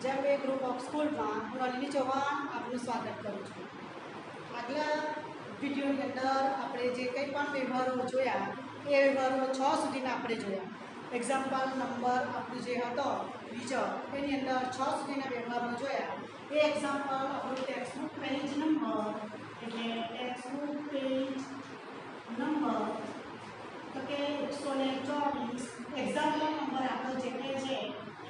જેમ કે group of સ્કૂલમાં હું નલિની ચૌહાણ આપનું સ્વાગત કરું છું. આગલા વિડીયોની અંદર આપણે જે કંઈ પણ વ્યવહારો જોયા એ વ્યવહારો 6 સુધીના આપણે જોયા. એક્ઝામ્પલ નંબર આપણું જે હતો બીજો એની અંદર 6 સુધીના વ્યવહારો જોયા. એ એક્ઝામ્પલ આપણું ટેક્સ્ટબુક પેજ નંબર એટલે ટેક્સ્ટબુક પેજ નંબર તો કે 124 એક્ઝામ્પલ નંબર આપણો જે કંઈ છે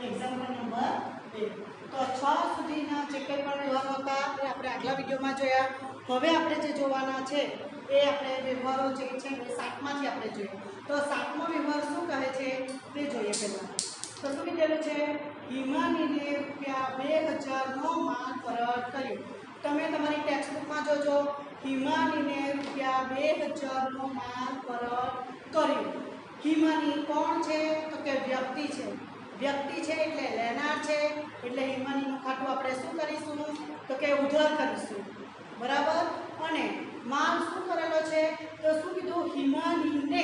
એક્ઝામ્પલ નંબર 2. તો 6 સુધીના જે કંઈ પણ વ્યવહારો હતા એ આપણે આગલા વિડીયોમાં જોયા. હવે આપણે જે જોવાના છે એ આપણે વ્યવહારો જે છે એ 7માંથી આપણે જોઈએ. તો 7મો વ્યવહાર શું કહે છે તે જોઈએ પહેલાં. તો શું કીધેલું છે? હિમાનીને ₹2000નો માલ પરત કર્યો. તમે તમારી ટેક્સ્ટબુકમાં જોજો, હિમાનીને ₹2000નો માલ પરત કર્યો. હિમાની કોણ છે? તો કે વ્યક્તિ છે. વ્યક્તિ છે એટલે લેનાર છે, એટલે હિમાનીનું ખાતું આપણે શું કરીશું? તો કે ઉધાર કરીશું. બરાબર. અને માલ શું કરેલો છે? તો શું કીધું? હિમાનીને,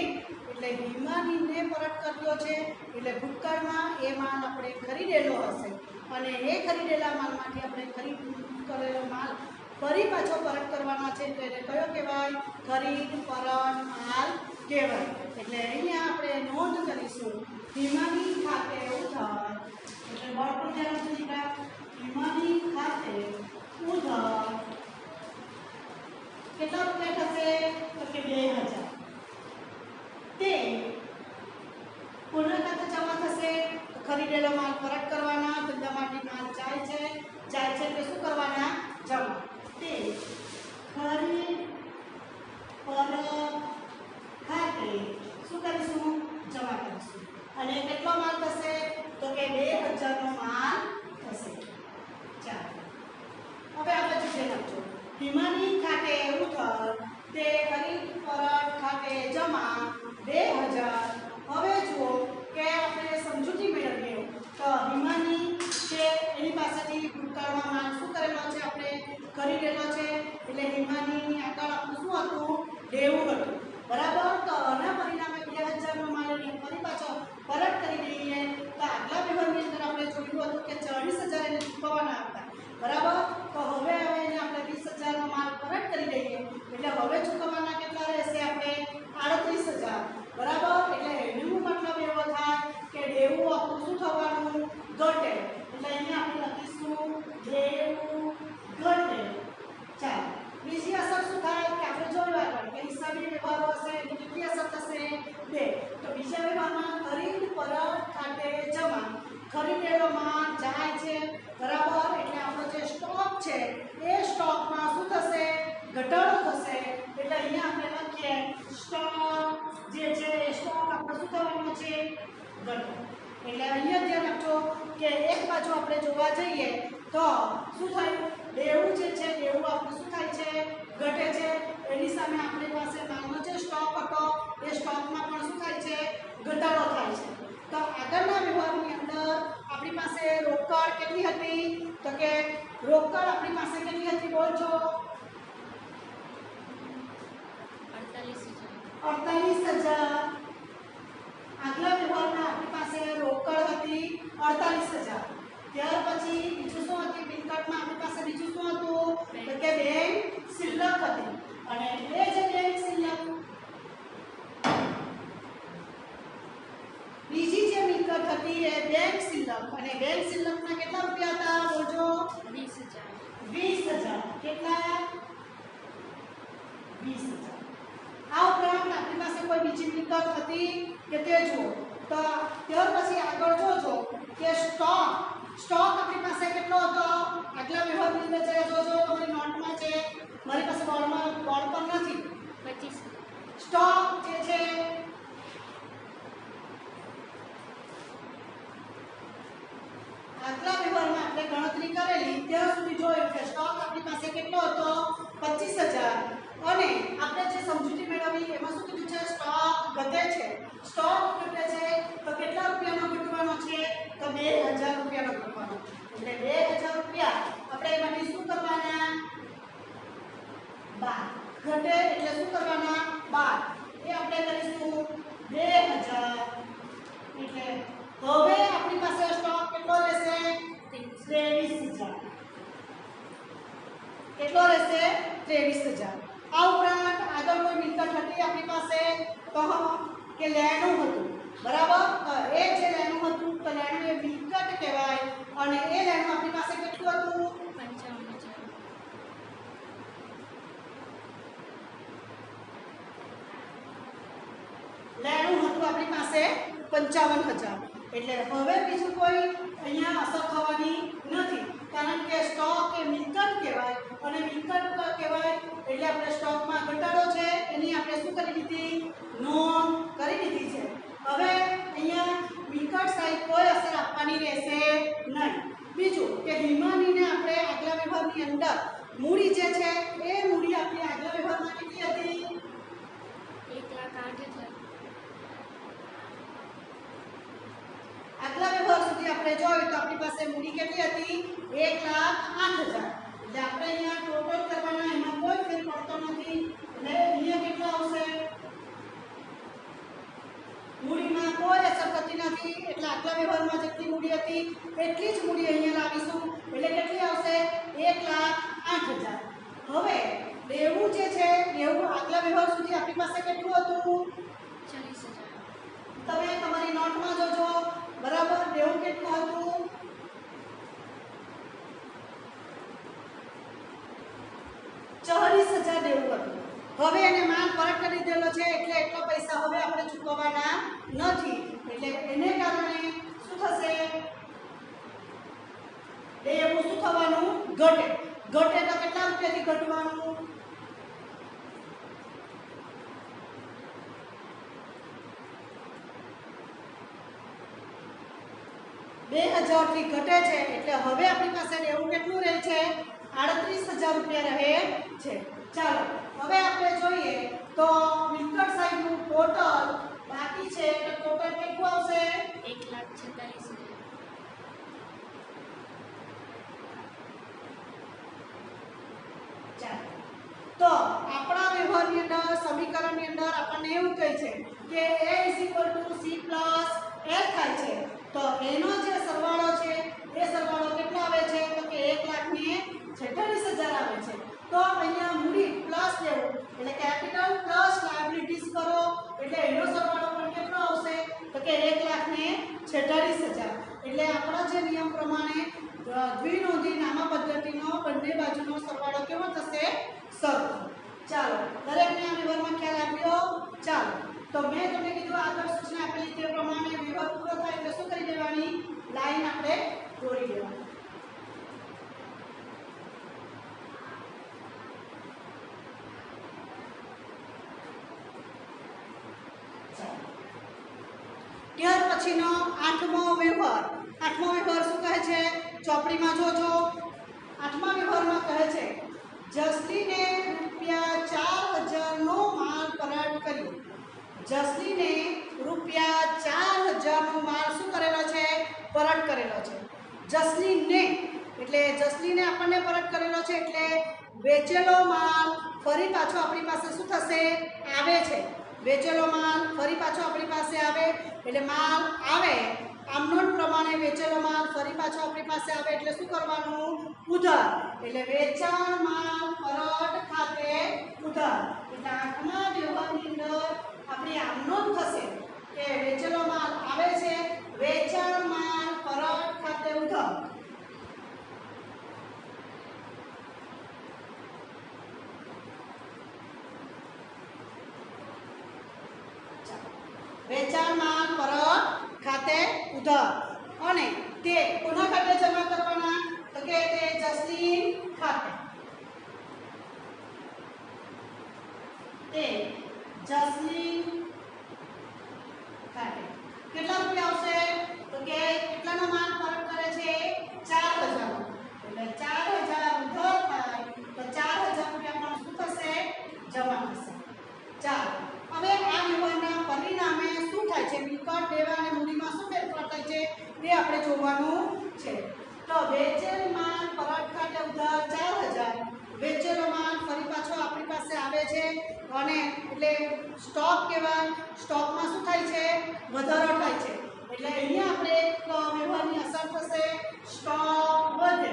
એટલે હિમાનીને પરત કર્યો છે. એટલે ભૂતકાળમાં એ માલ આપણે ખરીદેલો હશે અને એ ખરીદેલા માલમાંથી આપણે ખરીદ કરેલો માલ ફરી પાછો પરત કરવાનો છે, એટલે એને કયો કહેવાય? ખરીદ પરત માલ કહેવાય. એટલે અહીંયા આપણે નોંધ કરીશું હિમાની ખાતે ઉધાર, એટલે બળતું ધ્યાન સુધી હિમાની ખાતે ઉધાર કેટલા રૂપિયા થશે? તો કે 2000. તે કોના ખાતે જમા થશે? ખરીદેલો માલ પરત કરવાના. ધંધામાંથી માલ જાય છે એટલે શું કરવાના? જમા. તે ખરીદ પરત ખાતે શું કરીશું? જમા કરીશું. અને કેટલો માલ થશે? તો કે 2000નો માલ થશે. ચાલો હવે આપણે જે લખજો હિમાની ખાતે ઉધાર, તે ખરીદ પરત ખાતે જમા 2000. હવે જુઓ કે આપણે સમજૂતી મેળવીએ. તો હિમાની છે એની પાસેથી ભૂતકાળમાં માલ શું કરેલો છે? આપણે ખરીદેલો છે, એટલે હિમાની આગળ આપણું શું હતું? દેવું હતું. બરાબર. તો આના પરિણામે 2000નો માલ એને ફરી પાછો પરત કરી દઈએ. તો આગલા વ્યવહારની અંદર આપણે જોયું હતું કે 40000 એને ચૂકવવાના હતા. બરાબર. તો હવે એને આપણે 20000નો માલ પરત કરી દઈએ, એટલે હવે ચૂકવવાના કેટલા રહેશે? આપણે 38000. બરાબર. એટલે એનો મતલબ એવો થાય કે દેવું આપણું શું થવાનું? ઘટે. એટલે અહીંયા આપણે લખીશું દેવું ઘટે. ચાલો બીજી અસર શું થાય કે આપણે જોયું આગળ કે હિસાબી વ્યવહારો હશે એટલે કેટલી અસર થશે? 2. તો બીજા વ્યવહારમાં ખરીદ પરત ખાતે જમા. ખરીદેલો માલ જાય છે. બરાબર. એટલે આપણો જે સ્ટોક છે એ સ્ટોકમાં શું થશે? ઘટાડો થશે. એટલે અહીંયા આપણે લખીએ સ્ટોક જે છે એ સ્ટોક આપણો શું થવાનો છે? ઘટો. એટલે અહીંયા ધ્યાન રાખજો કે એક બાજુ આપણે જોવા જઈએ તો શું થયું? દેવું જે છે દેવું આપણું શું થાય છે? ઘટે છે. એની સામે આપણી પાસે માલનો જે સ્ટોક હતો એ સ્ટોકમાં પણ શું થાય છે? ઘટાડો થાય છે. તો આગળના વ્યવહારની અંદર આપણી પાસે રોકડ કેટલી હતી? તો કે રોકડ આપણી પાસે કેટલી હતી? બોલજો. 48000. આગલા વ્યવહારમાં આપણી પાસે રોકડ હતી 48000. ત્યાર પછી બીજું શું હતું? મિલકતમાં આપણી પાસે બીજું શું હતું? તો કે બેંક શિલ્લક હતી. અને એ જે બેંક શિલ્લક, બીજી જે મિલકત હતી એ બેંક શિલ્લક. અને બેંક શિલ્લકના કેટલા રૂપિયા હતા? બોલજો. 20000. કેટલા? 20000. આ ઉપરાંત આપણી પાસે કોઈ બીજી મિલકત હતી કે તે જુઓ. તો ત્યાર પછી આગળ જોજો કે સ્ટોક આપણી પાસે કેટલો હતો? આગલા વ્યવહારની અંદર જરા જોજો. તમારી નોટમાં છે, મારી પાસે બોર્ડ પર નથી. 25. સ્ટોક જે છે આગલા વ્યવહારમાં આપણે ગણતરી કરેલી ત્યાં સુધી જોયું કે સ્ટોક આપણી પાસે કેટલો હતો? 25000. અને આપણે જે સમજૂતી મેળવી એમાં શું કીધું છે? સ્ટોક ઘટે છે. સ્ટોક ઘટે છે તો કેટલા રૂપિયાનો ઘટવાનો છે? તો 2000 રૂપિયાનો ઘટવાનો. એટલે 2000 રૂપિયા આપણે એમાંથી શું કરવાના? 12. ઘટે એટલે શું કરવાના? 12. એ આપણે કરીશું 2000. એટલે હવે આપણી પાસે સ્ટોક કેટલો રહેશે? 23. આપણી પાસે 55,000. એટલે હવે બીજું કોઈ અહીંયા અસર થવાની નથી, કારણ કે સ્ટોક એ મિલકત કહેવાય અને મિલકત કહેવાય એટલે આપણે સ્ટોકમાં ઘટાડો છે એની આપણે શું કરી લીધી, નોંધ કરી લીધી છે. હવે અહીંયા મિલકત સાઈડ કોઈ અસર આપવાની રહેશે નહીં. બીજું કે હિમાનીને આપણે આગલા વ્યવહારની અંદર મૂડી જે છે એ મૂડી આપણી આગલા વ્યવહારમાં કેટલી હતી, 1,08,000. આગલા વ્યવહાર સુધી આપણે જોયું તો આપણી પાસે મૂડી કેટલી હતી, 1,08,000. એટલે આપણે અહીંયા ટોટલ કરવાના, એમાં કોઈ ફેર પડતો નથી. એટલે અહીંયા કેટલો આવશે, મૂડીમાં કોઈ અસર થતી નથી. એટલે આગલા વ્યવહારમાં જેટલી મૂડી હતી એટલી જ મૂડી અહીંયા લાવીશું. એટલે કેટલી આવશે, 1,08,000. હવે દેવું જે છે, દેવું આગલા વ્યવહાર સુધી આપણી પાસે કેટલું હતું, 40,000. તમે તમારી નોટમાં જોજો બરાબર. દેવું કેટલું હતું, 40,000 દેવું હતું. હવે એને માલ પરત કરી દીધેલો છે એટલે એટલા પૈસા હવે આપણે ચૂકવવાના નથી. એટલે એને કારણે શું થશે, દેવું શું થવાનું, ઘટે. ઘટે તો કેટલા રૂપિયાથી ઘટવાનું, 2,000 થી ઘટે છે. એટલે હવે આપણી પાસે દેવું કેટલું રહે છે, 38,000 રૂપિયા રહે છે. ચાલો હવે આપણે જોઈએ તો મિલકત સાઈડનું ટોટલ બાકી છે તો ટોટલ કેટલું આવશે, 1,46,000. ચાલો તો આપણા વ્યવહારની અંદર સમીકરણની અંદર આપણને એવું કહે છે કે a c + l થાય છે. તો એનો જે સરવાળો છે એ સરવાળો કેટલો આવે છે, તો કે 1,46,000 આવે છે. તો અહીંયા મૂડી પ્લસ દેવું એટલે કેપિટલ પ્લસ લાયબિલિટીઝ કરો એટલે એનો સરવાળો પણ કેટલો આવશે, તો કે 1,46,000. એટલે આપણા જે નિયમ પ્રમાણે દ્વિનોંધી નામા પદ્ધતિનો બંને બાજુનો સરવાળો કેવો થશે, સરખો. ચાલો દરેકને આ વ્યવહારમાં ખ્યાલ આવ્યો. ચાલો તો મેં તમને કીધું આગળ સૂચના આપેલી તે પ્રમાણે વ્યવહાર પૂરો થાય એટલે શું કરી દેવાની, લાઈન આપણે દોરી દેવાની. ત્યાર પછીનો આઠમો વ્યવહાર. આઠમો વ્યવહાર શું કહે છે, ચોપડીમાં જોજો. આઠમા વ્યવહારમાં કહે છે જસલીને ₹4,000 નો માલ પરત કર્યો. જસલીને ₹4,000 નો માલ શું કરેલો છે, પરત કરેલો છે. જસલીને એટલે જસલીને આપણને પરત કરેલો છે એટલે વેચેલો માલ ફરી પાછો આપણી પાસે શું થશે, આવે છે. વેચેલો માલ ફરી પાછો આપણી પાસે આવે એટલે માલ આવે આમ નોંધ પ્રમાણે વેચેલો માલ ફરી પાછો આપણી પાસે આવે એટલે શું કરવાનું, ઉધાર. એટલે વેચાણ માલ પરત ખાતે ઉધાર. એટલે આઠમા વ્યવહારની અંદર આપણી આમ નોંધ થશે કે વેચેલો માલ આવે છે, વેચાણ માલ પરત ખાતે ઉધાર. વેચાણ માલ પરત ખાતે ઉધાર અને તે કોના ખાતે જમા કરવાના, તો કે તે જસલીન ખાતે. તે જસલીન ખાતે કેટલા રૂપિયા આવશે, તો કે કેટલાનો માલ પરત કરે છે, 4,000. એટલે 4,000 ઉધાર થાય તો 4,000 રૂપિયા પણ શું થશે, જમા થશે. ચાલો હવે આ વ્યવહારના પરિણામે શું થાય છે, મિલકત દેવા અને મૂડીમાં શું ફેરફાર થાય છે તે આપણે જોવાનું છે. તો વેચેલ માલ પરત ખાતે ઉધાર 4,000, વેચેલો માલ ફરી પાછો આપણી પાસે આવે છે અને એટલે સ્ટોક કહેવાય. સ્ટોકમાં શું થાય છે, વધારો થાય છે. એટલે અહીંયા આપણે એક વ્યવહારની અસર થશે, સ્ટોક વધે.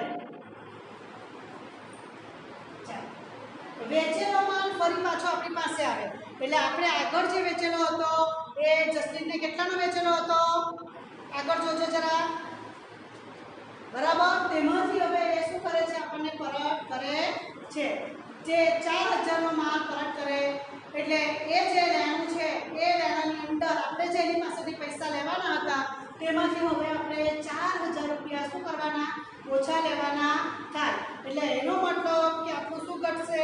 વેચેલો માલ ફરી પાછો આપણી પાસે આવે એટલે આપણે આગળ જે વેચેલો હતો એ જસલીનને કેટલાનો વેચેલો હતો, આગળ જોજો જરા બરાબર. તેમાંથી હવે એ શું કરે છે, આપણને પરત કરે છે. જે 4,000 નો માલ પરત કરે એટલે એ જે લેણું છે એ લેણાની અંદર આપણે જે એની પાસેથી પૈસા લેવાના હતા તેમાંથી હવે આપણે 4000 રૂપિયા શું કરવાના ઓછા લેવાના થાય એટલે એનો મતલબ કે આપણું શું ઘટશે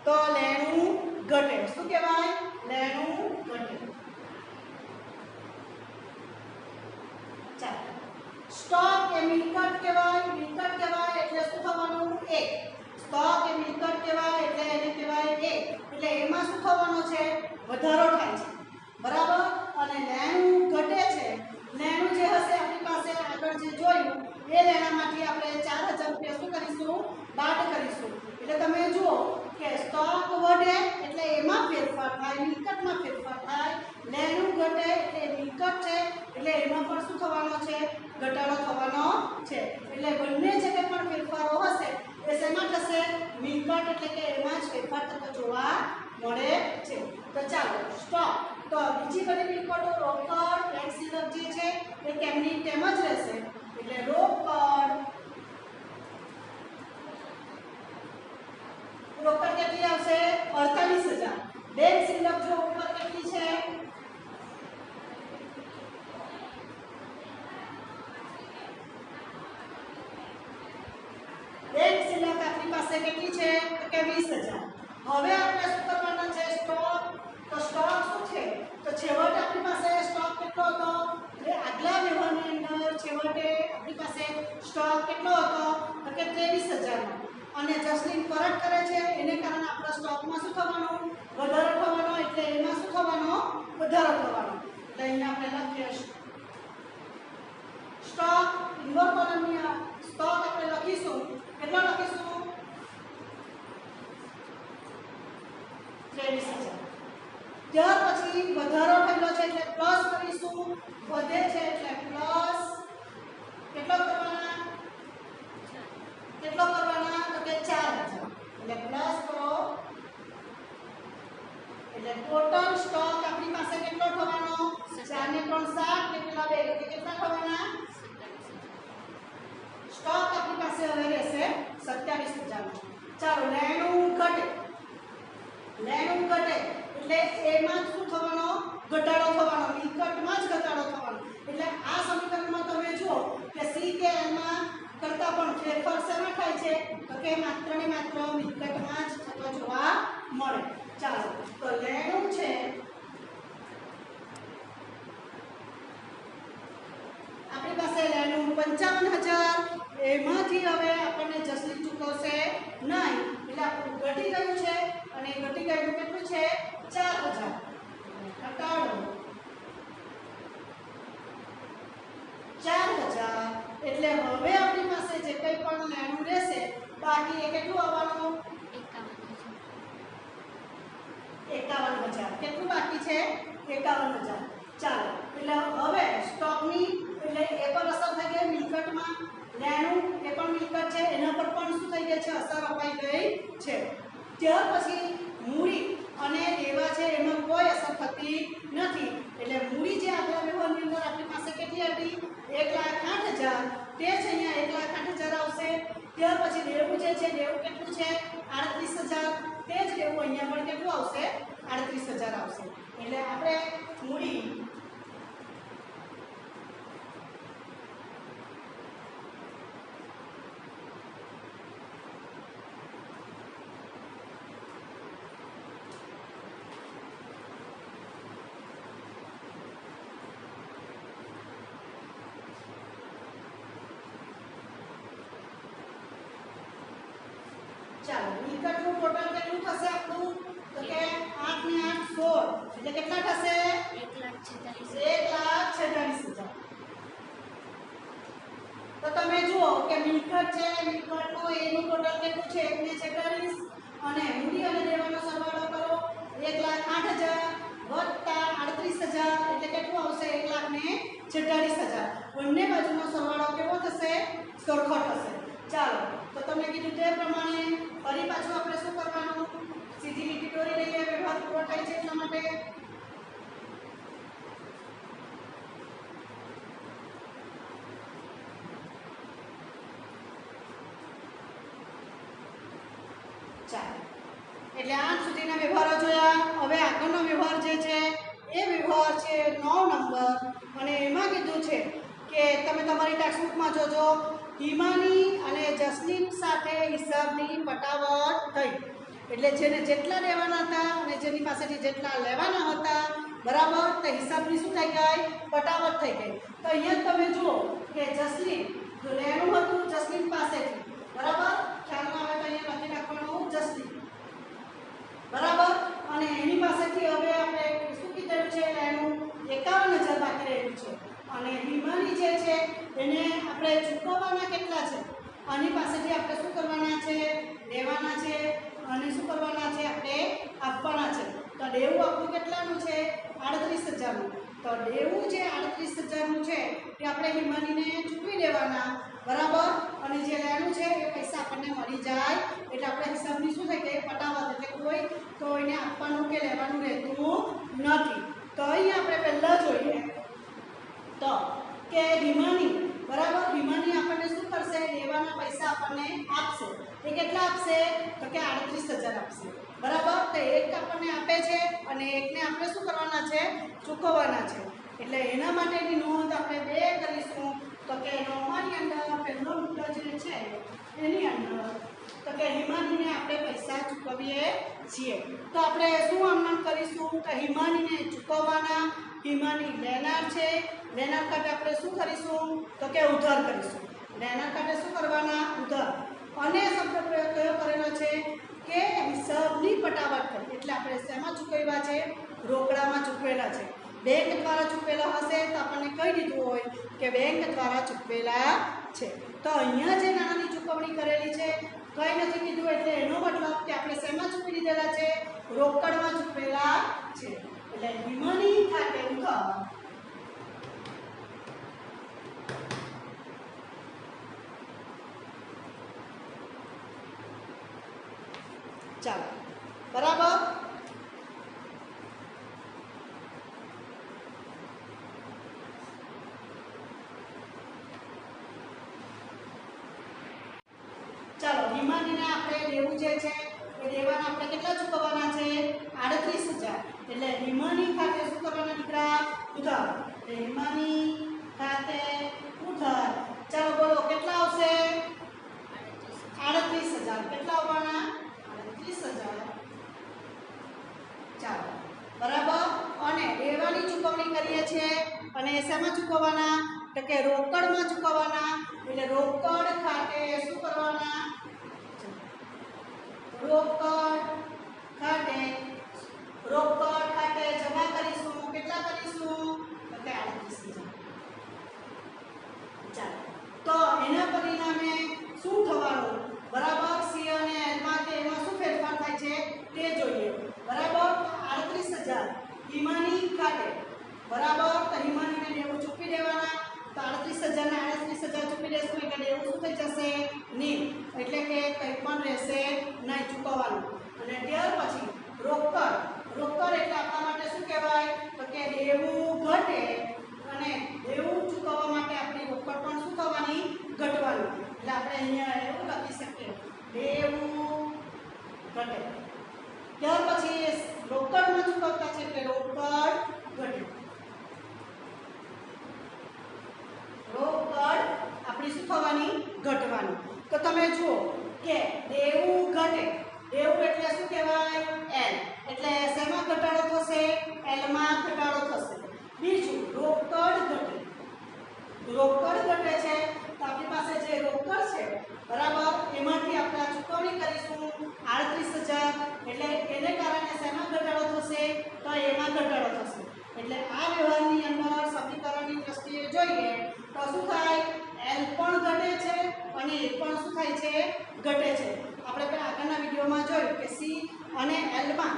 તો લેણું ઘટે શું કહેવાય લેણું ઘટે ચાલો સ્ટોક એ મિલકત કહેવાય એટલે શું થવાનું એક સ્ટોક એ મિલકત કહેવાય એટલે એને કહેવાય એક એટલે એમાં શું થવાનું છે વધારો થાય છે બરાબર અને લેણું ઘટે છે લેણું જે હશે આપણી પાસે આગળ જે જોયું એ લેણામાંથી આપણે 4000 રૂપિયા શું કરીશું બાદ કરીશું એટલે તમે જુઓ કે સ્ટોક વધે એટલે એમાં ફેરફાર થાય મિલકતમાં ફેરફાર થાય લેણું ઘટે એટલે મિલકત છે એટલે એમાં પણ શું થવાનો છે ઘટાડો થવાનો છે એટલે બંને જગ્યાએ પણ ફેરફારો હશે એ શેમાં થશે મિલકત એટલે કે એમાં જ ફેરફાર થતો જોવા મળે છે તો ચાલો સ્ટોક તો બીજી બધી મિલકતો રોકડ બેંક સિલક જે છે એ કેમની તેમ જ રહેશે એટલે રોકડ કેટલી આવશે 48000 બેંક સિલક જો ઉપર કેટલી છે બેંક સિલક આપણી પાસે કેટલી છે તો કે 20000 હવે આપણે શું કરવાના છે સ્ટોક તો સ્ટોક શું છે તો છેવટે આપણી પાસે સ્ટોક કેટલો હતો એટલે આગલા વ્યવહારની અંદર છેવટે આપણી પાસે સ્ટોક કેટલો હતો તો કે 23000 નો અને જસલીન પરત કરે છે એને કારણે આપણા સ્ટોકમાં શું થવાનું વધારો થવાનો એટલે એમાં શું થવાનો વધારો થવાનો એટલે અહીંયા આપણે લખીએ સ્ટોક ઇન્વર્સ કોલમની સ્ટોક આપણે લખીશું કેટલો લખીશું 23000 ત્યાર પછી વધારો થયેલો છે એટલે પ્લસ કરીશું વધે છે એટલે પ્લસ કેટલો કરવાના તો કે 4000 એટલે પ્લસ કરો એટલે ટોટલ સ્ટોક આપણી પાસે કેટલો થવાનો 4 ને 3 7 ને પેલા 2 એટલે કેટલા થવાના સ્ટોક આપણી પાસે હવે રહેશે 27000 ચાલો લેણું ઘટે એટલે એમાં શું થવાનો ઘટાડો થવાનો મિલકતમાં જ ઘટાડો થવાનો એટલે આ સમીકરણમાં તમે જુઓ કે સી કે એમાં કરતા પણ ફેરફાર શેમાં થાય છે તો કે માત્ર ને માત્ર મિલકતમાં જ થતો જોવા મળે ચાલો તો લેણું છે આપણી પાસે લેણું 55000 એમાંથી હવે આપણને જસલીન ચૂકવશે નહીં એટલે આપણું ઘટી ગયું છે અને ઘટી ગયું કેટલું છે 4000 ઘટાડો 4000 એટલે હવે આપણી પાસે જે કંઈ પણ લેણું રહેશે બાકી એ કેટલું આવવાનું 51000 કેટલું બાકી છે 51000 ચાલો એટલે હવે સ્ટોકની એટલે એ પર અસર થઈ ગઈ મિલકતમાં લેણું એ પણ મિલકત છે એના પર પણ શું થઈ ગઈ છે અસર અપાઈ ગઈ છે ત્યાર પછી મૂડી અને દેવા છે એમાં કોઈ અસર થતી નથી એટલે મૂડી જે આગલા વ્યવહારની અંદર આપણી પાસે કેટલી હતી 1,08,000 તે જ અહીંયા 1,08,000 આવશે ત્યાર પછી દેવું જે છે દેવું કેટલું છે 38,000 તે જ દેવું અહીંયા પણ કેટલું આવશે 38,000 આવશે એટલે આપણે મૂડી ચાલો મિલકતનું ટોટલ કેટલું થશે આપણું તો કે 8 ને 8 16 એટલે કેટલા થશે 1,46,000 તો તમે જુઓ કે મિલકત છે મિલકતનું એનું ટોટલ કેટલું છે 1,46 અને મૂડી અને દેવાનો સરવાળો કરો 1,08,000 વત્તા 38,000 એટલે કેટલું આવશે 1,46,000 બંને બાજુનો સરવાળો કેવો થશે સરખો થશે ચાલો તો તમે કીધું તે પ્રમાણે ફરી પાછું આપણે શું કરવાનું સીધી લીટી દોરી લઈએ વ્યવહાર પૂરો થાય છે એટલા માટે ચાલો એટલે 8 સુધીના વ્યવહારો જોયા. હવે આગળનો વ્યવહાર જે છે એ વ્યવહાર છે 9 નંબર અને એમાં કીધું છે કે તમે તમારી ટેક્સ્ટબુકમાં જોજો હિમાની અને જસલીન સાથે હિસાબની પટાવટ થઈ. એટલે જેને જેટલા લેવાના હતા અને જેની પાસેથી જેટલા લેવાના હતા બરાબર તો હિસાબની શું થઈ ગઈ પટાવટ થઈ ગઈ. તો અહીંયા તમે જુઓ કે જસલીન જો લેવાનું હતું જસલીન પાસેથી બરાબર ખ્યાલમાં આવે તો અહીંયા લખી નાખવાનું જસલીન બરાબર અને એની પાસેથી હવે આપણે શું કીધેલું છે એનું 51,000 બાકી રહેલું છે અને હિમાની જે છે એને આપણે ચૂકવવાના કેટલા છે આની પાસેથી આપણે શું કરવાના છે લેવાના છે અને શું કરવાના છે આપણે આપવાના છે. તો દેવું આપણું કેટલાનું છે 38,000નું. તો દેવું જે 38,000નું છે એ આપણે હિમાનીને ચૂકવી દેવાના બરાબર અને જે લેવાનું છે એ પૈસા આપણને મળી જાય એટલે આપણે હિસાબની શું થઈ ગઈ પટાવટ એટલે કોઈને આપવાનું કે લેવાનું રહેતું નથી. તો અહીં આપણે પહેલાં જોઈએ તો કે હિમાની બરાબર હિમાની આપણને શું કરશે લેવાના પૈસા આપણને આપશે. એ કેટલા આપશે તો કે 38,000 આપશે બરાબર. તો એક આપણને આપે છે અને એકને આપણે શું કરવાના છે ચૂકવવાના છે. એટલે એના માટેની નોંધ આપણે બે કરીશું. તો કે નોંધની અંદર પહેલો મુદ્દો જે છે એની અંદર તો કે હિમાનીને આપણે પૈસા ચૂકવીએ છીએ. તો આપણે શું આમનામ કરીશું તો હિમાનીને ચૂકવવાના. હિમાની લેનાર છે લેનાર ખાતે આપણે શું કરીશું તો કે ઉધાર કરીશું. લેનાર ખાતે શું કરવાના ઉધાર અને શબ્દ પ્રયોગ કયો કરેલો છે કે હિસાબની પટાવટ કરી. એટલે આપણે શેમાં ચૂકવ્યા છે રોકડામાં ચૂકવેલા છે. બેંક દ્વારા ચૂકવેલા હશે તો આપણને કહી દીધું હોય કે બેંક દ્વારા ચૂકવેલા છે. તો અહીંયા જે નાણાંની ચૂકવણી કરેલી છે કંઈ નથી કીધું એટલે એનો મતલબ કે આપણે શેમાં ચૂકવી દીધેલા છે રોકડમાં ચૂકવેલા છે. એટલે હિમાની ખાતે ઉધાર ચાલો બરાબર. ચાલો હિમાનીને આપણે દેવું જે છે એ દેવાના આપણે કેટલા ચૂકવવાના છે 38,000. એટલે હિમાની ખાતે શું કરવાના દીકરા ઉધાર. એટલે હિમાની ખાતે ઉધાર. ચાલો બોલો કેટલા આવશે 38,000. કેટલા આવવાના 38,000. ચાલો બરાબર. અને દેવાની ચૂકવણી કરીએ છીએ અને શેમાં ચૂકવવાના તો કે રોકડમાં ચૂકવવાના. એટલે રોકડ ખાતે શું કરવાના રોકડ ખાતે જમા કરીશું. કેટલા કરીશું તો કે 38,000. ચાલો તો એના પરિણામે શું થવાનું બરાબર સી અને એલમાં કે એમાં શું ફેરફાર થાય છે તે જોઈએ બરાબર. 38,000 હિમાની ખાતે બરાબર. તો હિમાનીને દેવું ચૂકવી દેવાના. તો 38,000 ને 38,000 ચૂકવી દેશું એટલે દેવું શું થઈ જશે નીલ. એટલે કે કંઈ પણ રહેશે નહીં ચૂકવવાનું. અને ત્યાર પછી રોકડ એટલે આપણા માટે શું કહેવાય તો કે દેવું ઘટે અને દેવું ચૂકવવા માટે આપણી રોકડ પણ શું થવાની ઘટવાની. એટલે આપણે અહીંયા એવું લખી શકીએ દેવું ઘટે. ત્યાર પછી રોકડમાં ચૂકવતા છે એટલે રોકડ ઘટે. રોકડ આપણી શું થવાની ઘટવાની. તો તમે જુઓ કે દેવું ઘટે. દેવું એટલે શું કહેવાય એલ. એટલે શેમાં ઘટાડો થશે એલમાં ઘટાડો થશે. બીજું રોકડ ઘટે. રોકડ ઘટે છે તો આપણી પાસે જે રોકડ છે બરાબર એમાંથી આપણે ચૂકવણી કરીશું 38,000. એટલે એને કારણે શેમાં ઘટાડો થશે તો એમાં ઘટાડો થશે. એટલે આ વ્યવહારની અંદર સમીકરણની દ્રષ્ટિએ જોઈએ તો શું થાય એલ પણ ઘટે છે અને એ પણ શું થાય છે ઘટે છે. આપણે પહેલા આગળના વિડીયોમાં જોયું કે સી અને એલમાં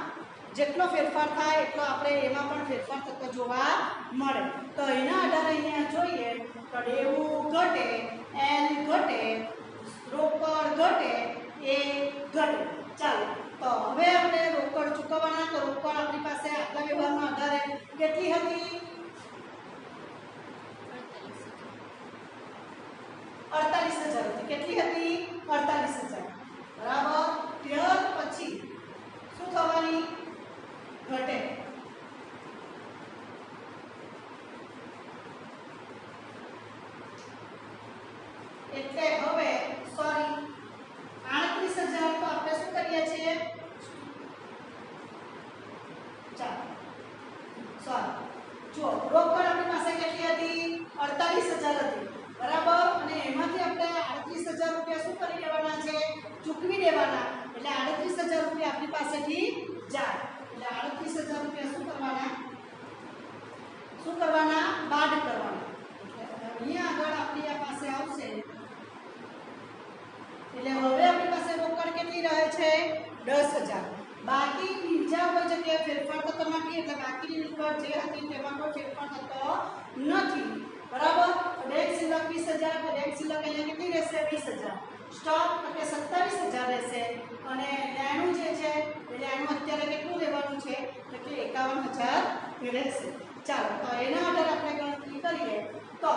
જેટલો ફેરફાર થાય એટલો આપણે એમાં પણ ફેરફાર થતો જોવા મળે. તો એના આધારે અહીંયા જોઈએ તો દેવું ઘટે એલ ઘટે રોકડ ઘટે એ ઘટે. ચાલો તો હવે આપણે રોકડ ચૂકવવાના. તો રોકડ આપણી પાસે આટલા વ્યવહારના આધારે કેટલી હતી 48,000 હતી. કેટલી હતી 48,000 બરાબર. ત્યાર પછી એટલે હવે સોરી 38,000 તો આપણે શું કરીએ છીએ ચાલો સોરી જો રોકડ આપણી પાસે કેટલી હતી 48,000 હતી બરાબર અને એમાંથી આપણે 38,000 રૂપિયા શું કરી દેવાના છે ચૂકવી દેવાના એટલે 38,000 રૂપિયા આપણી પાસેથી જાય એટલે 38,000 રૂપિયા શું કરવાના બાદ કરવાના એટલે અહીંયા આગળ આપણી આ પાસે આવશે એટલે હવે આપણી પાસે રોકડ કેટલી રહે છે 10,000 બાકી બીજા કોઈ જગ્યાએ ફેરફાર થતો નથી એટલે બાકીની રોકડ જે હતી તેમાં કોઈ ફેરફાર થતો નથી બરાબર બેંક શિલ્લક 20,000 તો બેંક શિલ્લક અહીંયા કેટલી રહેશે 20,000 સ્ટોક એટલે 27,000 રહેશે અને લેણું જે છે એટલે લેણું અત્યારે કેટલું લેવાનું છે એટલે 51,000 રહેશે ચાલો તો એના આધારે આપણે ગણતરી કરીએ તો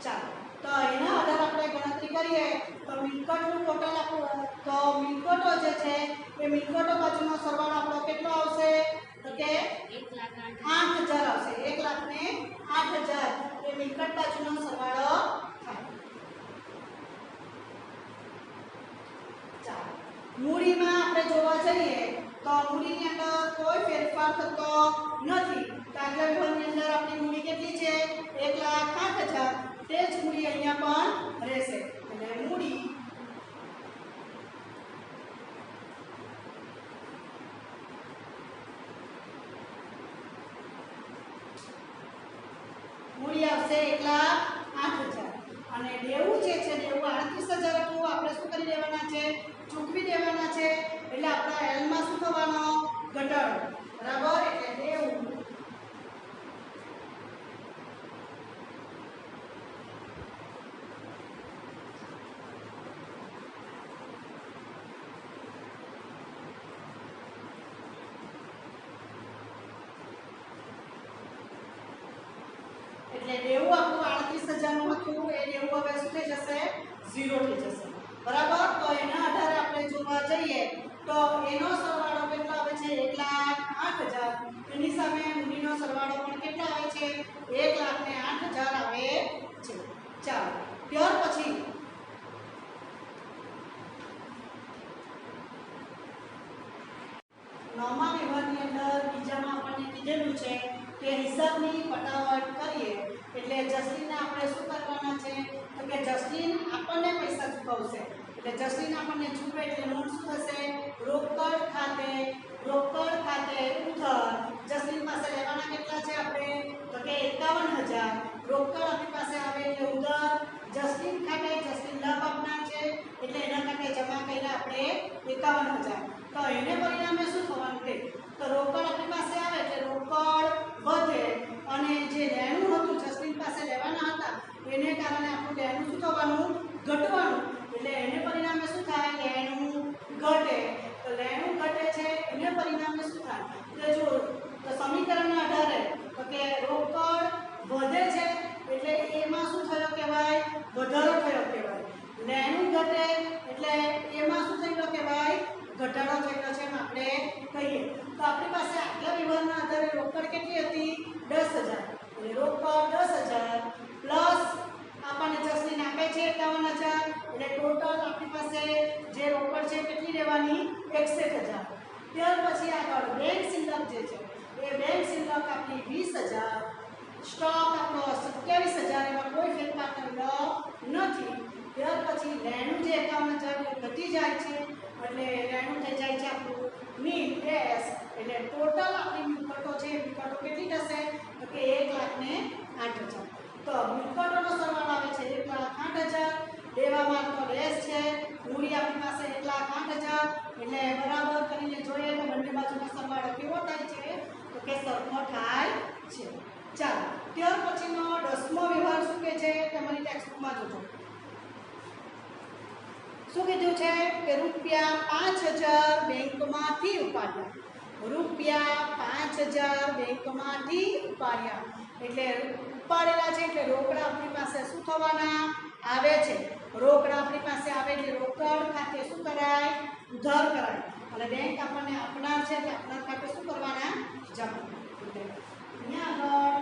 ચાલો તો એના આધારે આપણે ગણતરી કરીએ તો મિલકતનું ટોટલ આપણું તો મિલકતો જે છે એ મિલકતો બાજુનો સરવાળો આપણો કેટલો આવશે તો કે 8,000 આવશે 1,08,000 એ મિલકત બાજુનો સરવાળો થાય ચાલો મૂડીમાં આપણે જોવા જઈએ તો મૂડીની અંદર કોઈ ફેરફાર થતો નથી આગલા વિભાગની અંદર આપણી મૂડી કેટલી છે 1,08,000 તે જ મૂડી અહીંયા પણ રહેશે એટલે મૂડી આવશે 1,08,000 અને દેવું જે છે દેવું 38,000 હતું આપણે શું કરી દેવાના છે ચૂકવી દેવાના છે એટલે આપણા એલમાં શું થવાનો ઘટાડો બરાબર એટલે દેવું એટલે દેવું આપણું 38,000 નું હતું એ દેવું હવે શું થઈ જશે 0 થઈ જશે બરાબર તો એના આધારે આપણે જોવા જઈએ તો એનો સરવાળો કેટલો આવે છે 1,08,000 એની સામે મૂડીનો સરવાળો પણ કેટલો આવે છે 1,08,000 આવે છે ચાલો ત્યાર પછી નવમા વિભાગની અંદર બીજામાં આપણને કીધેલું છે કે હિસાબની પટાવટ કરીએ એટલે જસ્ટીનને આપણે શું કરવાના છે તો કે જસ્ટીન આપણને પૈસા ચૂકવશે એટલે જસ્ટીન આપણને ચૂકવે એટલે નોટ શું થશે રોકડ ખાતે ઉધાર જસ્ટીન પાસે લેવાના કેટલા છે આપણે તો કે 51,000 રોકડ આપણી પાસે આવે એટલે ઉધાર જસ્ટીન ખાતે જસ્ટીન લાભ આપનાર છે એટલે એના ખાતે જમા કર્યા આપણે 51,000 તો એને પરિણામે શું થવાનું છે તો રોકડ આપણી પાસે આવે એટલે રોકડ વધે અને જે લેણું હતું જસ્ટીન પાસે લેવાના હતા એને કારણે આપણું લેણું શું થવાનું ઘટવાનું એટલે એને પરિણામે શું થાય લેણું ઘટે તો લેણું ઘટે છે એને પરિણામે શું થાય તો જો તો સમીકરણના આધારે તો કે રોકડ વધે છે એટલે એમાં શું થયો કહેવાય વધારો થયો કહેવાય લેણું ઘટે એટલે એમાં શું થયો કહેવાય ઘટાડો થયેલો છે એમ આપણે કહીએ તો આપણી પાસે આગલા વિભાગના આધારે રોકડ કેટલી હતી 10,000 એટલે રોકડ 10,000 પ્લસ આપણને જસ્ટીન આપે છે 51,000 એટલે ટોટલ આપણી પાસે જે રોકડ છે કેટલી લેવાની 61,000 ત્યાર પછી આગળ બેંક શિલ્લક જે છે એ બેંક શિલ્લક આપણી 20,000 સ્ટોક આપણો 27,000 એમાં કોઈ ફેરફાર થયેલો નથી ત્યાર પછી લેણું જે 51,000 ઘટી જાય છે એટલે લેણું થઈ જાય છે આપણું નીલ એસ એટલે ટોટલ આપણી મિલકતો છે મિલકતો કેટલી થશે તો કે 1,08,000 તો મિલકતોનો સરવાળો આવે છે 1,08,000 દેવામાં તો લેસ છે મૂડી આપણી પાસે 1,08,000 એટલે બરાબર કરીને જોઈએ તો બંને બાજુનો સરવાળો કેવો થાય છે તો કે સરખો થાય છે ચાલો ત્યાર પછીનો 10મો વિભાગ શું કહે છે તમારી ટેક્સ્ટબુકમાં જોજો શું કીધું છે કે રૂપિયા 5000 બેંકમાંથી ઉપાડ્યા. રૂપિયા 5000 બેંકમાંથી ઉપાડ્યા. એટલે ઉપાડેલા છે એટલે રોકડા આપણી પાસે શું થવાના આવે છે. રોકડા આપણી પાસે આવે એટલે રોકડ ખાતે શું કરાય ઉધાર કરાય. અને બેંક આપણને આપનાર છે એટલે આપનાર ખાતે શું કરવાના જમા. એટલે અહીંયા આગળ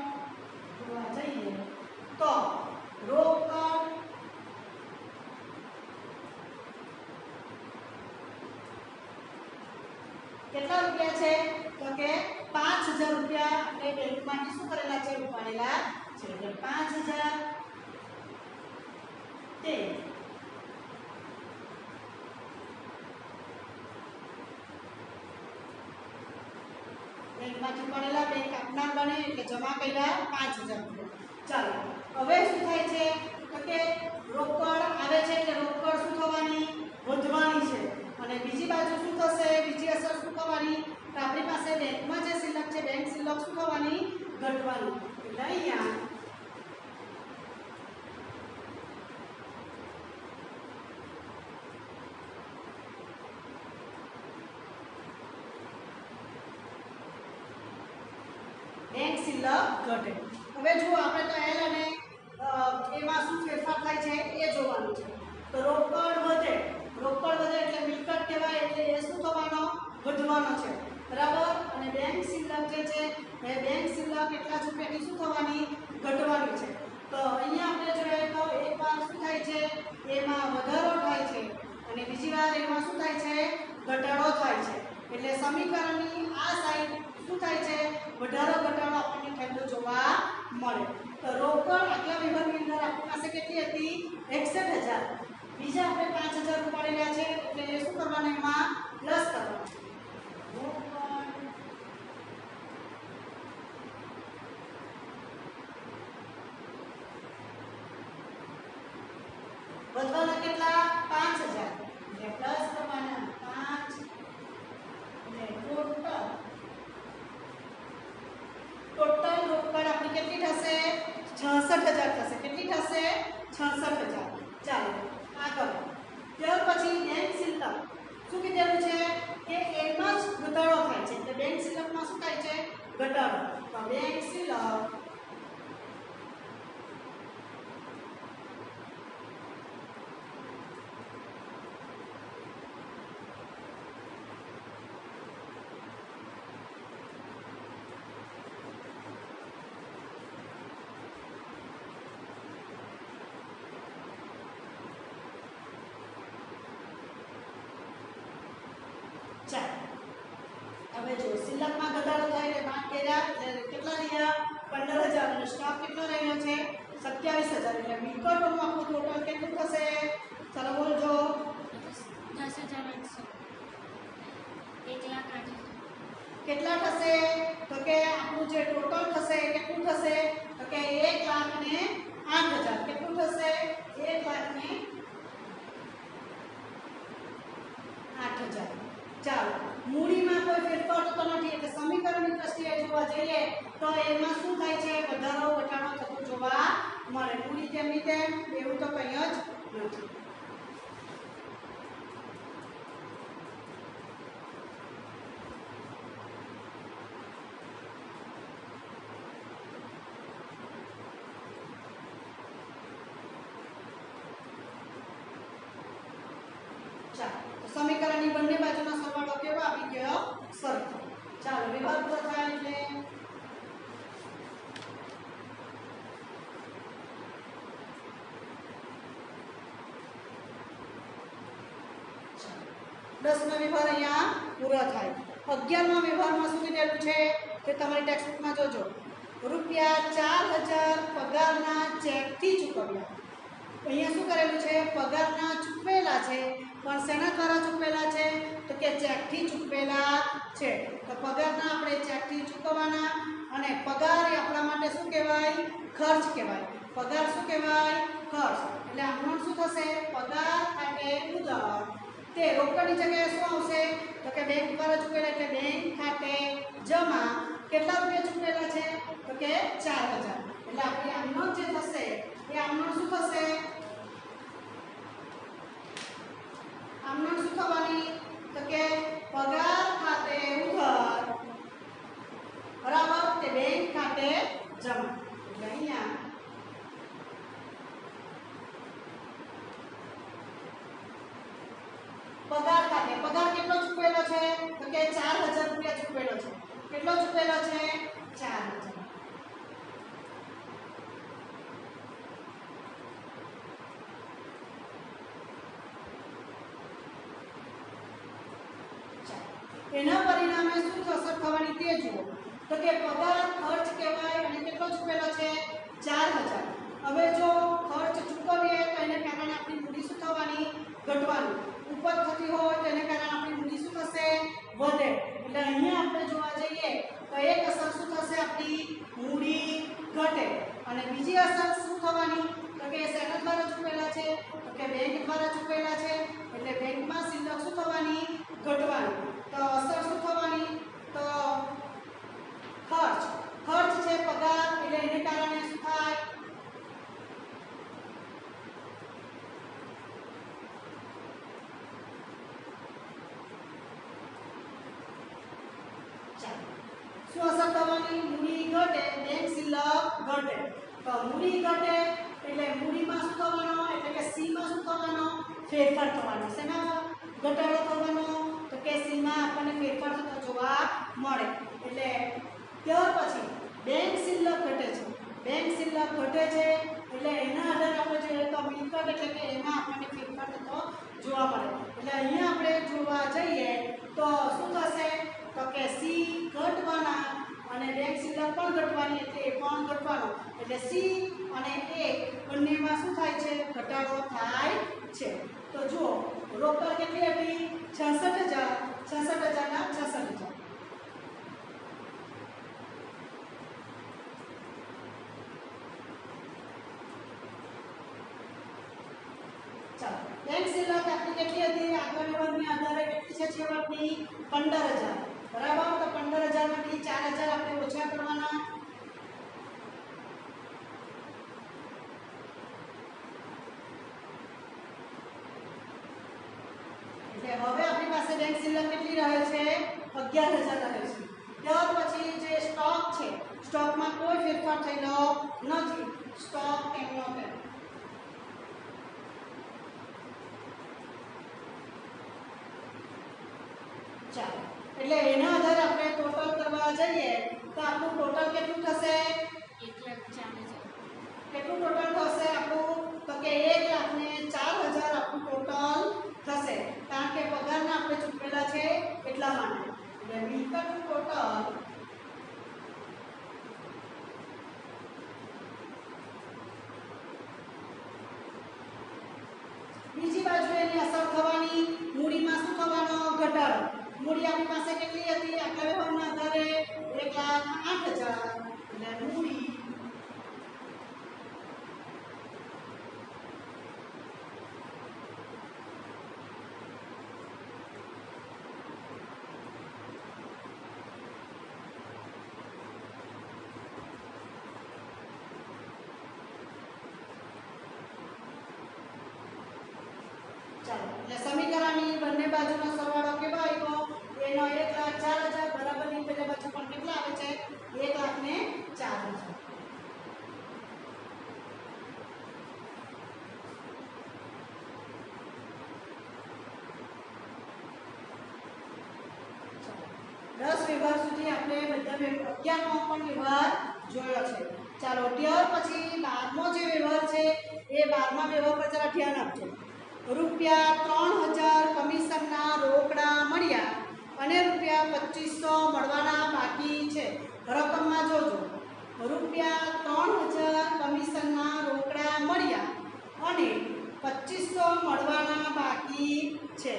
જોવા જઈએ તો રોકડ કેટલા રૂપિયા છે તો કે 5000 રૂપિયા આપણે બેંકમાંથી શું કરેલા છે ઉપાડેલા છે. એટલે 5000 તે બેંકમાંથી ઉપાડેલા બેંક આપનાર બને એટલે જમા કર્યા 5000 રૂપિયા. ચાલો હવે શું થાય છે તો કે રોકડ આવે છે એટલે રોકડ શું થવાની વધવાની છે. અને બીજી બાજુ શું થશે બીજી અસર શું થવાની તો આપણી પાસે બેંકમાં જે શિલ્લક છે બેંક શિલ્લક શું થવાની ઘટવાની. એટલે અહીંયા બેંક શિલ્લક ઘટે. હવે જુઓ આપણે તો એલ અને એમાં શું ફેરફાર થાય છે એ જોવાનું છે. તો રોકડ વધે એટલે મિલકત કહેવાય એટલે એ શું થવાનો વધવાનો છે બરાબર. અને બેંક શિલ્લક જે છે એ બેંક શિલ્લક એટલા જ રૂપિયાની શું થવાની ઘટવાની છે. તો અહીંયા આપણે જોઈએ તો એક વાર શું થાય છે એમાં વધારો થાય છે અને બીજી વાર એમાં શું થાય છે ઘટાડો થાય છે. એટલે સમીકરણની આ સાઈડ શું થાય છે વધારો ઘટાડો આપણને થયેલો જોવા મળે. તો રોકડ આગલા વ્યવહારની અંદર આપણી પાસે કેટલી હતી 61000. બીજા આપણે 5000 ઉપાડેલા છે એટલે એ શું કરવાનું એમાં પ્લસ કરવાનું. વધવાના કેટલા 5000 એટલે પ્લસ કરવાના 5 એટલે ટોટલ રોકડ આપણી કેટલી થશે 66000 થશે. કેટલી થશે 66000. ચાલો આગળ. ત્યાર પછી બેંક શિલ્લક શું કીધેલું છે કે એમાં જ ઘટાડો થાય છે. એટલે બેંક શિલ્લકમાં શું થાય છે ઘટાડો. તો બેંક શિલ્લક હવે જો શિલ્લકમાં ઘટાડો થાય એટલે બાદ કર્યા કેટલા રહ્યા 15000 અને સ્ટોક કેટલો રહ્યો છે 27000. એટલે મિલકતોનું આપણું ટોટલ કેટલું થશે ચાલો બોલજો 10,800 1,08,000 કેટલા થશે તો કે આપણું જે ટોટલ થશે એ કેટલું થશે તો કે 1,08,000. કેટલું થશે 1,08,000. ચાલો મૂડીમાં કોઈ ફેરફાર થતો નથી એટલે સમીકરણની દ્રષ્ટિએ જોવા જઈએ તો એમાં શું થાય છે વધારો ઘટાડો થતો જોવા મળે. મૂડી તેમની તેમ એવું તો કંઈ જ નથી. સમીકરણની બંને બાજુનો સરવાળો કેવો આવી ગયો સરખો. ચાલો વિભાગ પૂરો થાય એટલે દસમો વિભાગ અહીંયા પૂરો થાય. 11મા વિભાગમાં શું કીધેલું છે તે તમારી ટેક્સ્ટબુકમાં જોજો. ₹4000 પગારના ચેકથી ચૂકવ્યા. અહીંયા શું કરેલું છે પગારના ચૂકવેલા છે પણ શેના દ્વારા ચૂકવેલા છે તો કે ચેકથી ચૂકવેલા છે. તો પગારના આપણે ચેકથી ચૂકવવાના અને પગાર એ આપણા માટે શું કહેવાય ખર્ચ કહેવાય. પગાર શું કહેવાય ખર્ચ. એટલે આનું શું થશે પગાર ખાતે ઉધાર તે રોકડની જગ્યાએ શું આવશે તો કે બેંક દ્વારા ચૂકવેલા એટલે બેંક ખાતે જમા. કેટલા રૂપિયા ચૂકવેલા છે તો કે 4000. એટલે આપણે આમનો જે થશે એ આમનો શું થશે શું થવાની તો કે પગાર ખાતે ઉધાર બરાબર તે બેંક ખાતે જમા એટલે અહીંયા પગાર ખાતે પગાર કેટલો ચૂકવેલો છે તો કે 4000 રૂપિયા ચૂકવેલો છે કેટલો ચૂકવેલો છે 4000 એના પરિણામે શું અસર થવાની તે જુઓ તો કે પગાર ખર્ચ કહેવાય અને કેટલો ચૂકવેલો છે 4000 હવે જો ખર્ચ ચૂકવીએ તો એને કારણે આપણી મૂડી શું થવાની ઘટવાની ઉપર થતી હોય તો એને કારણે આપણી મૂડી શું થશે વધે એટલે અહીંયા આપણે જોવા જઈએ તો એક અસર શું થશે આપણી મૂડી ઘટે અને બીજી અસર શું થવાની તો કે શેના દ્વારા ચૂકવેલા છે તો કે બેંક દ્વારા ચૂકવેલા છે એટલે બેંકમાં શિલ્લક શું થવાની ઘટવાની તો અસર શું થવાની તો ખર્ચ છે પગાર એટલે એને કારણે શું થાય શું અસર થવાની મૂડી ઘટે બેંક શિલ્લક ઘટે તો મૂડી ઘટે એટલે મૂડીમાં શું થવાનો એટલે કે સી માં શું થવાનો ફેરફાર થવાનો શેમાં ઘટાડો થવાનો તો કે સી માં આપણને ફેરફાર થતો જોવા મળે એટલે ત્યાર પછી બેંક શિલ્લક ઘટે છે બેંક શિલ્લક ઘટે છે એટલે એના આધારે આપણે જોઈએ તો મિલકત એટલે કે એમાં આપણને ફેરફાર થતો જોવા મળે એટલે અહીંયા આપણે જોવા જઈએ તો શું થશે તો કે સી ઘટવાના અને બેંક શિલ્લક પણ ઘટવાની એટલે એ પણ ઘટવાનો એટલે સી અને એ બંનેમાં શું થાય છે ઘટાડો થાય છે તો જુઓ રોકડ કેટલી હતી 66000 66000 ના 66000 ચાલો બેંક શિલ્લક આપણી કેટલી હતી આગળની વર્ગની આધારે કેટલી છે છેવટની 15000 બરાબર તો 15000 માંથી 4000 આપણે ઓછા કરવાના એટલે હવે આપણી પાસે બેંક શિલ્લક કેટલી રહે છે 11000 રહે છે ત્યાર પછી જે સ્ટોક છે સ્ટોકમાં કોઈ ફેરફાર થયેલો નથી સ્ટોક એમનો તેમ ચાલો એટલે એના આધારે આપણે ટોટલ કરવા જઈએ તો આપણું ટોટલ કેટલું થશે 1,04,000 કેટલું ટોટલ થશે આપણું તો કે 1,04,000 આપણું ટોટલ થશે કારણ કે પગારના આપણે ચૂકવેલા છે એટલા માટે એટલે મિલકતનું ટોટલ બીજી બાજુ એની અસર થવાની મૂડીમાં શું થવાનો ઘટાડો મૂડી આપણી પાસે કેટલી હતી આટલા વ્યવહારના આધારે 1,08,000 એટલે મૂડી ચાલો એટલે સમીકરણની બંને બાજુનો સરવાળો કેવો આવ્યો એનો 1,04,000 બરાબરની પેલી બાજુ પણ કેટલા આવે છે 1,04,000 10 વ્યવહાર સુધી આપણે બધા 11મો પણ વ્યવહાર જોયો છે ચાલો ત્યાર પછી 12મો જે વ્યવહાર છે એ 12મા વ્યવહાર પર જરા ધ્યાન આપજો રૂપિયા 3,000 કમિશનના રોકડા મળ્યા અને રૂપિયા 2,500 મળવાના બાકી છે રકમમાં જોજો રૂપિયા 3,000 કમિશનના રોકડા મળ્યા અને 2,500 મળવાના બાકી છે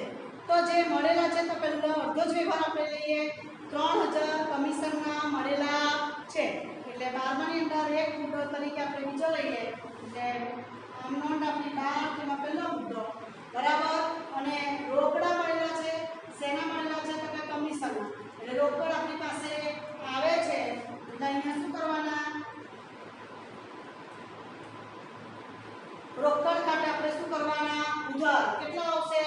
તો જે મળેલા છે તો પહેલો અડધો જ વ્યવહાર આપણે લઈએ 3,000 કમિશનના મળેલા છે એટલે 12માની અંદર એક મુદ્દો તરીકે આપણે બીજો લઈએ એટલે આમ નોંધ આપણી 12 તેમાં પહેલો મુદ્દો બરાબર અને રોકડા મળેલા છે શેના મળેલા છે તો કે કમિશનના એટલે રોકડ આપણી પાસે આવે છે એટલે અહીંયા શું કરવાના રોકડ ખાતે આપણે શું કરવાના ઉધાર કેટલો આવશે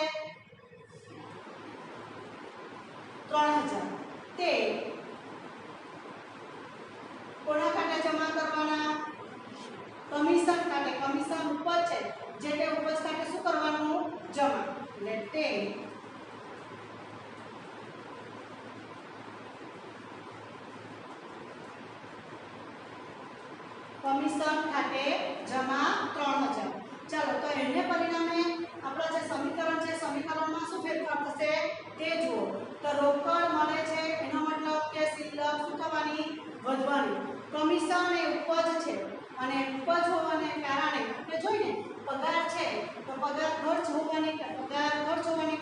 કમિશન ખાતે જમા 3000. ચાલો તો એને પરિણામે આપણા જે સમીકરણ છે સમીકરણમાં શું ફેરફાર થશે તે જુઓ. તો રોકડ મળે છે એનો મતલબ કે શિલ્લક શું થવાની વધવાની. કમિશન એ ઉપજ છે અને ઉપજ હોવાને કારણે આપણે જોઈએ પગાર છે તો પગાર ખર્ચ હોવાને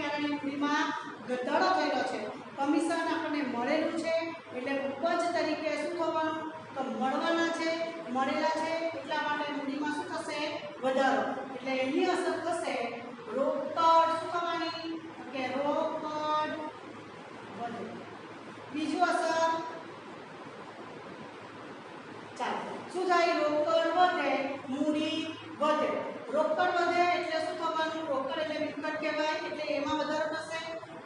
કારણે મૂડીમાં ઘટાડો થયેલો છે. કમિશન આપણને મળેલું છે એટલે ઉપજ તરીકે શું થવાનું તો મળવાના છે, મળેલા છે એટલા માટે મૂડીમાં શું થશે વધારો. એટલે એની અસર થશે રોકડ શું થવાની કે રોકડ વધે. બીજું અસર ચાલો શું થાય રોકડ વધે મૂડી વધે. રોકડ વધે એટલે શું થવાનું રોકડ એટલે મિલકત કહેવાય એટલે એમાં વધારો થશે.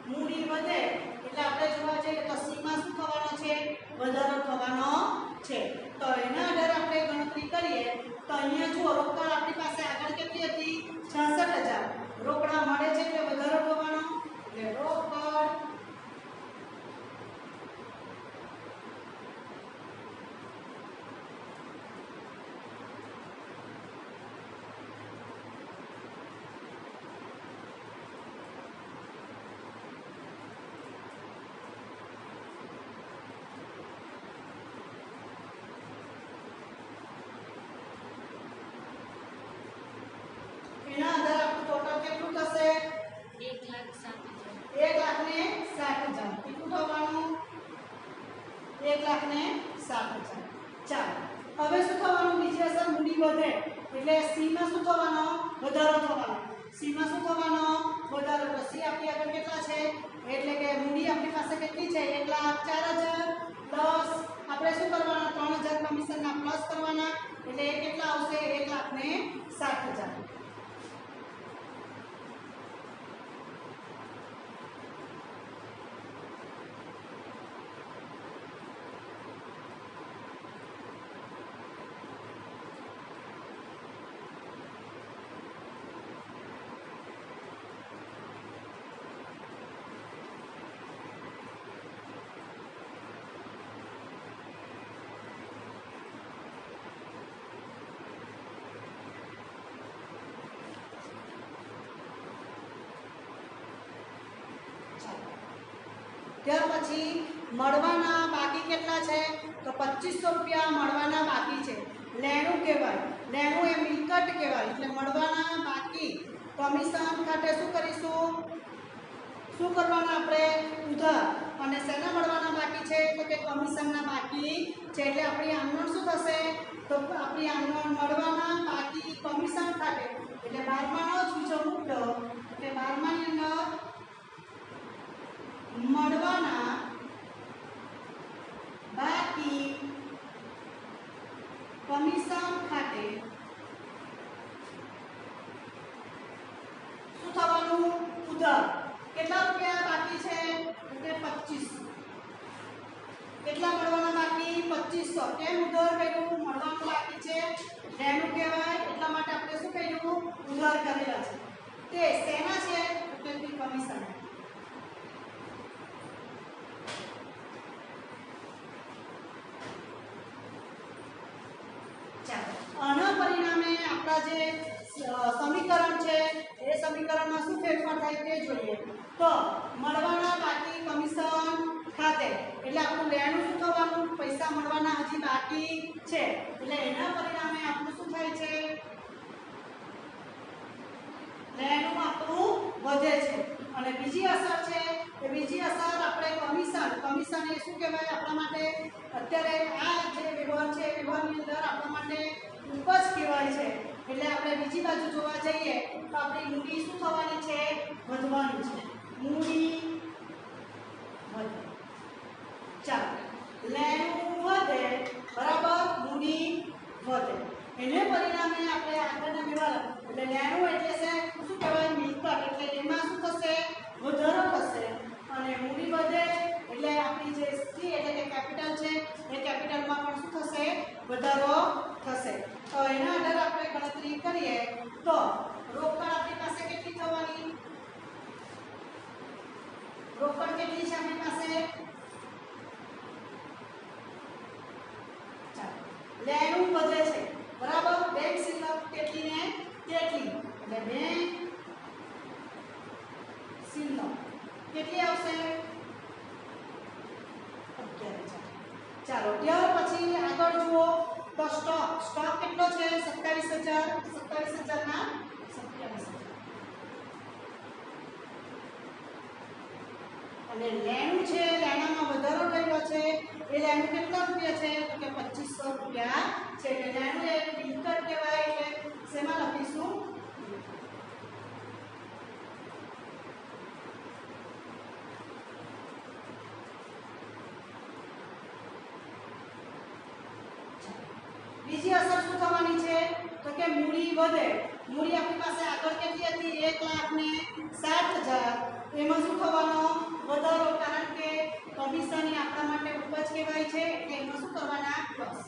મૂડી વધે એટલે આપણે જોવા જઈએ તો સીમાં શું થવાનો છે વધારો થવાનો છે. તો એના આધારે આપણે ગણતરી કરીએ તો અહીંયા જુઓ રોકડ આપણી પાસે આગળ કેટલી હતી 66000. રોકડા મળે છે એટલે વધારો થવાનો એટલે રોકડ એના આધારે આપણું ટોટલ કેટલું થશે 1,07,000. 1,07,000. કેટલું થવાનું 1,07,000. ચાલો હવે શું થવાનું બીજી અસર મૂડી વધે એટલે સી માં શું થવાનો વધારો થવાનો. સી માં શું થવાનો વધારો. તો સી આપણી આગળ કેટલા છે એટલે કે મૂડી આપણી પાસે કેટલી છે 1,04,000 પ્લસ આપણે શું કરવાના 3,000 કમિશનના પ્લસ કરવાના એટલે એ કેટલા આવશે 1,07,000. ત્યાર પછી મળવાના બાકી કેટલા છે તો 2500 રૂપિયા મળવાના બાકી છે. લેણું કહેવાય. લેણું એ મિલકત કહેવાય એટલે મળવાના બાકી કમિશન ખાતે શું કરીશું શું કરવાના આપણે ઉધાર. અને શેના મળવાના બાકી છે તો કે કમિશનના બાકી છે એટલે આપણી આંગણ શું થશે તો આપણી આંગણ મળવાના બાકી કમિશન ખાતે એટલે 12માનો જ બીજો મુદ્દો એટલે 12માની અંદર મળવાના બાકી કમિશન ખાતે શું થવાનું ઉધાર. કેટલા રૂપિયા બાકી છે એટલે 2500. કેટલા મળવાના બાકી 2500. કેમ ઉધાર કર્યું મળવાનું બાકી છે લેણું કહેવાય એટલા માટે આપણે શું કર્યું ઉધાર કરેલા છે. તે શેના છે એટલે કમિશન. આના પરિણામે આપણા જે સમીકરણ છે એ સમીકરણમાં શું ફેરફાર થાય તે જોઈએ. તો મળવાના બાકી કમિશન ખાતે એટલે આપણું લેણું શું થવાનું પૈસા મળવાના હજી બાકી છે એટલે એના પરિણામે આપણું શું થાય છે લેણું આપણું વધે છે. અને બીજી અસર છે એ બીજી અસર આપણે કમિશન એ શું કહેવાય આપણા માટે અત્યારે આ જે વ્યવહાર છે એ વ્યવહારની અંદર આપણા માટે ઉપજ કહેવાય છે. એટલે આપણે બીજી બાજુ જોવા જઈએ તો આપણી મૂડી શું થવાની છે વધવાની છે. મૂડી વધે. ચાલો લેણું વધે બરાબર મૂડી વધે. એને પરિણામે આપણે આગળના વ્યવહાર એટલે લેણું એટલે છે શું કહેવાય મિલકત એટલે એમાં શું થશે વધારો થશે. અને મૂડી વધે એટલે આપણી જે સી એટલે કે કેપિટલ છે એ કેપિટલમાં પણ શું થશે વધારો થશે. તો એના આધારે આપણે ગણતરી કરીએ તો રોકડ આપણી પાસે કેટલી થવાની રોકડ કેટલી છે આપણી પાસે ચાલો લેણું વધે છે 2 C9 કેટલી આવશે 11,000. ચાલો ત્યાર પછી આગળ જુઓ તો સ્ટોક કેટલો છે 27,000 ના 27,000 અને લેણું છે લેણામાં વધારો થયેલો છે એ લેણું કેટલા રૂપિયા છે તો કે 2500 રૂપિયા છે એટલે લેણું એ મિલકત કહેવાય એટલે શેમાં લખીશું બીજી અસર શું થવાની છે તો કે મૂડી વધે મૂડી આપણી પાસે આગળ કેટલી હતી 1,60,000 એમાં શું થવાનો વધારો કારણ કે કમિશન એ આપણા માટે ઉપજ કહેવાય છે એટલે એમાં શું કરવાના પ્લસ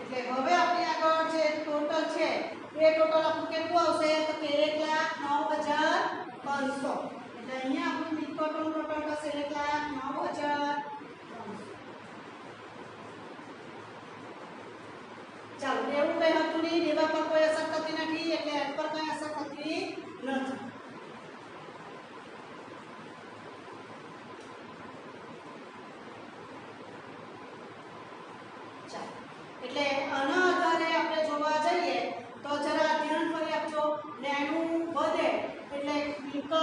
એટલે હવે આપણે આગળ જે ટોટલ છે એ ટોટલ આપણું કેટલું આવશે તો કે 1,09,500 એટલે અહીંયા આપણું મિલકતોનું ટોટલ થશે 1,09,500 ચાલો એવું કઈ હતું નહીં દેવા પર કોઈ અસર થતી નથી એટલે એડ પર કઈ અસર થતી નથી એટલે આના આધારે આપણે જોવા જઈએ તો જરા ધ્યાન કરી આપજો લેણું વધે એટલે મિલકત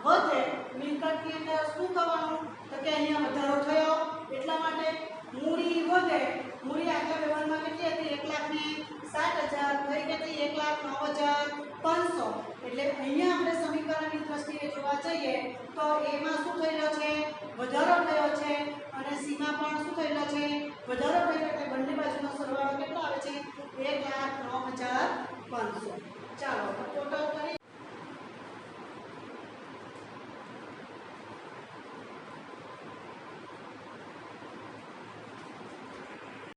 વધે મિલકતની અંદર શું થવાનું તો કે અહીંયા વધારો થયો એટલા માટે મૂડી વધે મૂડી આગલા વ્યવહારમાં કેટલી હતી 1,60,000 થઈ કેટલી 1,09,500 એટલે અહીંયા આપણે સમીકરણની દ્રષ્ટિએ જોવા જઈએ તો એમાં શું થયેલો છે વધારો થયો છે અને સીમાં પણ શું થયેલો છે વધારો થયો એટલે બંને બાજુનો સરવાળો કેટલો આવે છે